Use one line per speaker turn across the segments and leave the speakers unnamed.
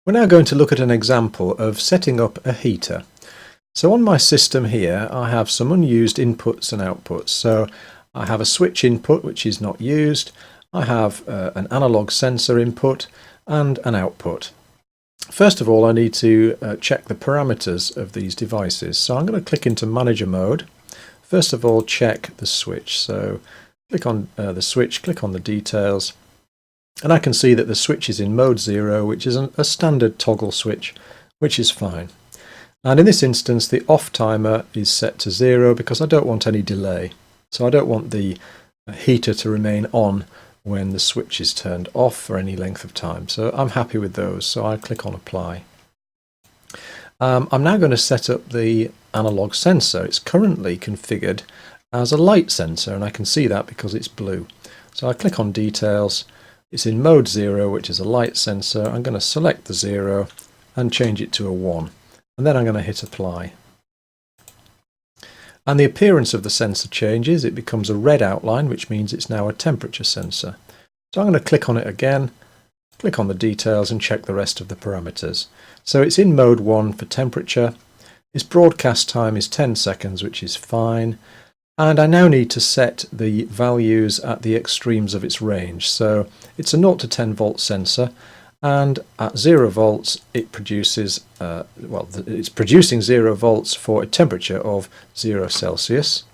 We're now going to look at an example of setting up a heater. So on my system here I have some unused inputs and outputs. So I have a switch input which is not used, I have an analog sensor input and an output. First of all I need to check the parameters of these devices. So I'm going to click into manager mode. First of all check the switch. So click on the switch, click on the details. And I can see that the switch is in mode 0, which is a standard toggle switch, which is fine. And in this instance, the off timer is set to 0 because I don't want any delay. So I don't want the heater to remain on when the switch is turned off for any length of time. So I'm happy with those. So I click on apply. I'm now going to set up the analog sensor. It's currently configured as a light sensor, and I can see that because it's blue. So I click on details. It's in mode 0, which is a light sensor. I'm going to select the 0 and change it to a 1. And then I'm going to hit apply. And the appearance of the sensor changes. It becomes a red outline, which means it's now a temperature sensor. So I'm going to click on it again, click on the details and check the rest of the parameters. So it's in mode 1 for temperature. Its broadcast time is 10 seconds, which is fine. And I now need to set the values at the extremes of its range. So it's a 0 to 10 volt sensor, and at 0 volts it produces, it's producing 0 volts for a temperature of 0 Celsius.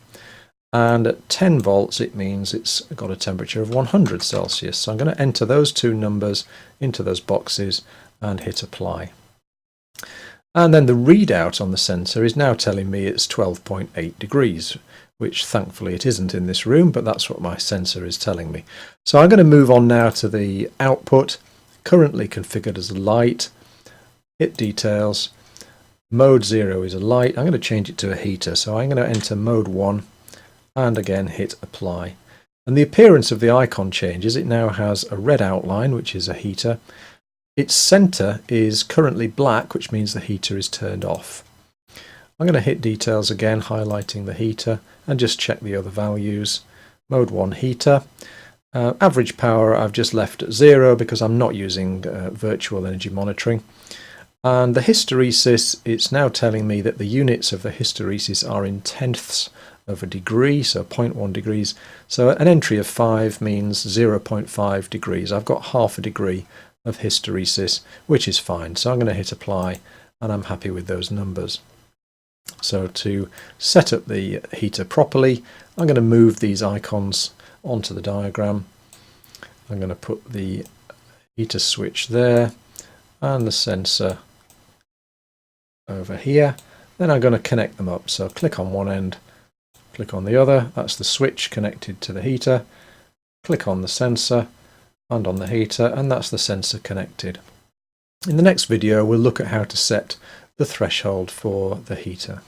And at 10 volts it means it's got a temperature of 100 Celsius. So I'm going to enter those two numbers into those boxes and hit apply. And then the readout on the sensor is now telling me it's 12.8 degrees. Which thankfully it isn't in this room, but that's what my sensor is telling me. So I'm going to move on now to the output, currently configured as a light. Hit details. Mode 0 is a light. I'm going to change it to a heater. So I'm going to enter mode 1 and again hit apply. And the appearance of the icon changes. It now has a red outline, which is a heater. Its center is currently black, which means the heater is turned off. I'm going to hit details again, highlighting the heater, and just check the other values. Mode 1 heater. Average power I've just left at 0 because I'm not using virtual energy monitoring. And the hysteresis, it's now telling me that the units of the hysteresis are in tenths of a degree, so 0.1 degrees. So an entry of 5 means 0.5 degrees. I've got half a degree of hysteresis, which is fine. So I'm going to hit apply, and I'm happy with those numbers. So to set up the heater properly, I'm going to move these icons onto the diagram. I'm going to put the heater switch there and the sensor over here. Then I'm going to connect them up. So click on one end, click on the other. That's the switch connected to the heater. Click on the sensor and on the heater, and that's the sensor connected. In the next video, we'll look at how to set the threshold for the heater.